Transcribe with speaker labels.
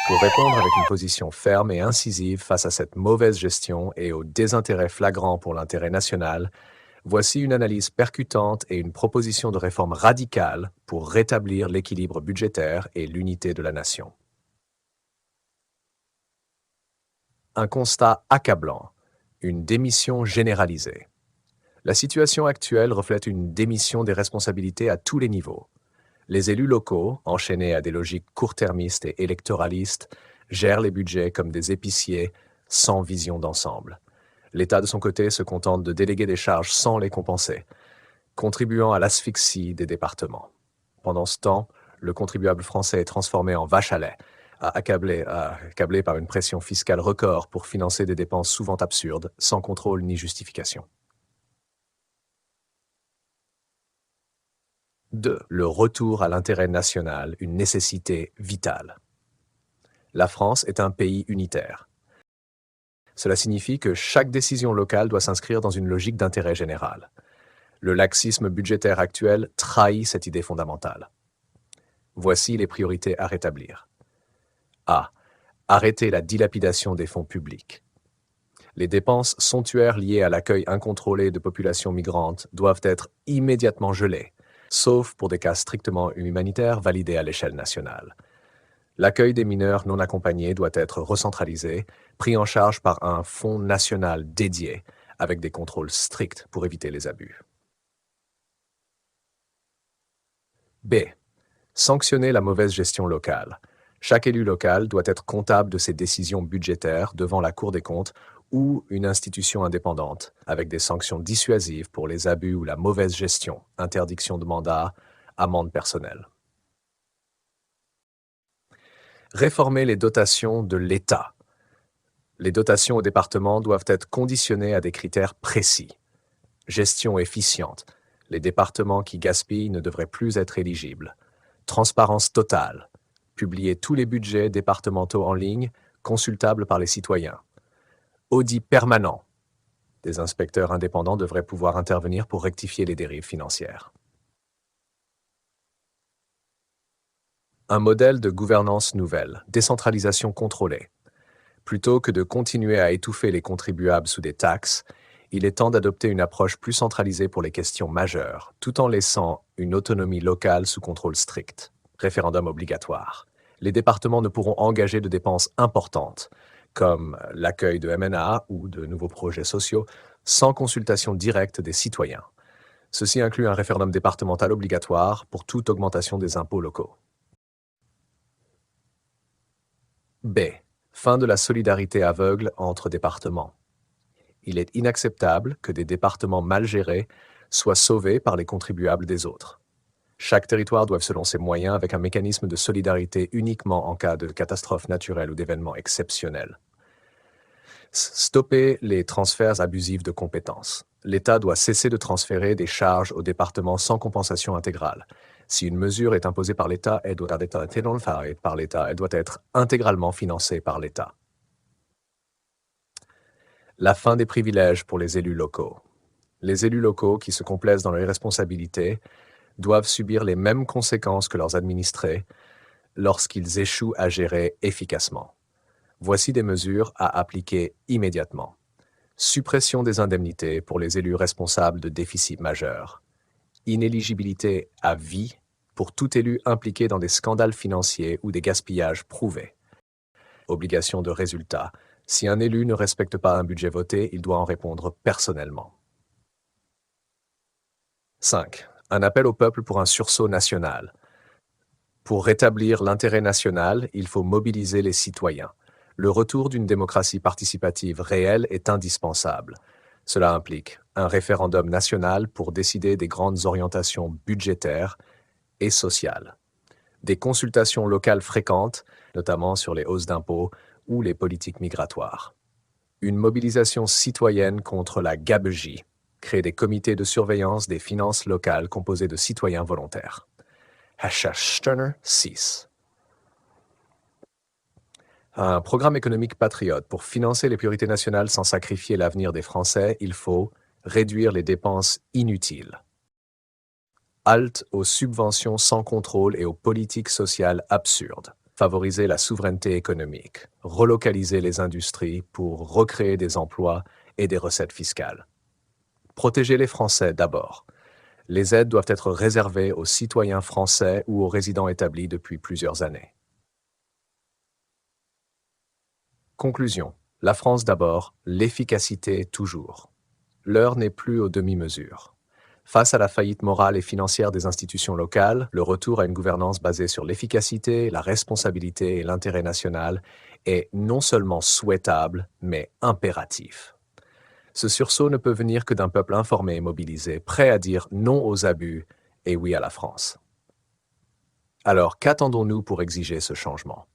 Speaker 1: Pour répondre avec une position ferme et incisive face à cette mauvaise gestion et au désintérêt flagrant pour l'intérêt national, voici une analyse percutante et une proposition de réforme radicale pour rétablir l'équilibre budgétaire et l'unité de la nation. Un constat accablant, une démission généralisée. La situation actuelle reflète une démission des responsabilités à tous les niveaux. Les élus locaux, enchaînés à des logiques court-termistes et électoralistes, gèrent les budgets comme des épiciers, sans vision d'ensemble. L'État, de son côté, se contente de déléguer des charges sans les compenser, contribuant à l'asphyxie des départements. Pendant ce temps, le contribuable français est transformé en vache à lait, accablé par une pression fiscale record pour financer des dépenses souvent absurdes, sans contrôle ni justification. 2. Le retour à l'intérêt national, une nécessité vitale. La France est un pays unitaire. Cela signifie que chaque décision locale doit s'inscrire dans une logique d'intérêt général. Le laxisme budgétaire actuel trahit cette idée fondamentale. Voici les priorités à rétablir. A. Arrêter la dilapidation des fonds publics. Les dépenses somptuaires liées à l'accueil incontrôlé de populations migrantes doivent être immédiatement gelées, sauf pour des cas strictement humanitaires validés à l'échelle nationale. L'accueil des mineurs non accompagnés doit être recentralisé, pris en charge par un fonds national dédié, avec des contrôles stricts pour éviter les abus. B. Sanctionner la mauvaise gestion locale. Chaque élu local doit être comptable de ses décisions budgétaires devant la Cour des comptes ou une institution indépendante, avec des sanctions dissuasives pour les abus ou la mauvaise gestion, interdiction de mandat, amende personnelle. Réformer les dotations de l'État. Les dotations aux départements doivent être conditionnées à des critères précis. Gestion efficiente. Les départements qui gaspillent ne devraient plus être éligibles. Transparence totale. Publier tous les budgets départementaux en ligne, consultables par les citoyens. Audit permanent. Des inspecteurs indépendants devraient pouvoir intervenir pour rectifier les dérives financières. Un modèle de gouvernance nouvelle, décentralisation contrôlée. Plutôt que de continuer à étouffer les contribuables sous des taxes, il est temps d'adopter une approche plus centralisée pour les questions majeures, tout en laissant une autonomie locale sous contrôle strict. Référendum obligatoire. Les départements ne pourront engager de dépenses importantes, comme l'accueil de MNA ou de nouveaux projets sociaux, sans consultation directe des citoyens. Ceci inclut un référendum départemental obligatoire pour toute augmentation des impôts locaux. B. Fin de la solidarité aveugle entre départements. Il est inacceptable que des départements mal gérés soient sauvés par les contribuables des autres. Chaque territoire doit, selon ses moyens, avec un mécanisme de solidarité uniquement en cas de catastrophe naturelle ou d'événements exceptionnels. Stopper les transferts abusifs de compétences. L'État doit cesser de transférer des charges aux départements sans compensation intégrale. Si une mesure est imposée par l'État, elle doit être intégralement financée par l'État. La fin des privilèges pour les élus locaux. Les élus locaux qui se complaisent dans leurs responsabilités doivent subir les mêmes conséquences que leurs administrés lorsqu'ils échouent à gérer efficacement. Voici des mesures à appliquer immédiatement. Suppression des indemnités pour les élus responsables de déficits majeurs. Inéligibilité à vie pour tout élu impliqué dans des scandales financiers ou des gaspillages prouvés. Obligation de résultat. Si un élu ne respecte pas un budget voté, il doit en répondre personnellement. 5. Un appel au peuple pour un sursaut national. Pour rétablir l'intérêt national, il faut mobiliser les citoyens. Le retour d'une démocratie participative réelle est indispensable. Cela implique un référendum national pour décider des grandes orientations budgétaires et sociales. Des consultations locales fréquentes, notamment sur les hausses d'impôts ou les politiques migratoires. Une mobilisation citoyenne contre la gabegie. Créer des comités de surveillance des finances locales composés de citoyens volontaires. Stirner 6. Un programme économique patriote. Pour financer les priorités nationales sans sacrifier l'avenir des Français, il faut réduire les dépenses inutiles. Halte aux subventions sans contrôle et aux politiques sociales absurdes. Favoriser la souveraineté économique, relocaliser les industries pour recréer des emplois et des recettes fiscales. Protéger les Français d'abord. Les aides doivent être réservées aux citoyens français ou aux résidents établis depuis plusieurs années. Conclusion. La France d'abord, l'efficacité toujours. L'heure n'est plus aux demi-mesures. Face à la faillite morale et financière des institutions locales, le retour à une gouvernance basée sur l'efficacité, la responsabilité et l'intérêt national est non seulement souhaitable, mais impératif. Ce sursaut ne peut venir que d'un peuple informé et mobilisé, prêt à dire non aux abus et oui à la France. Alors, qu'attendons-nous pour exiger ce changement?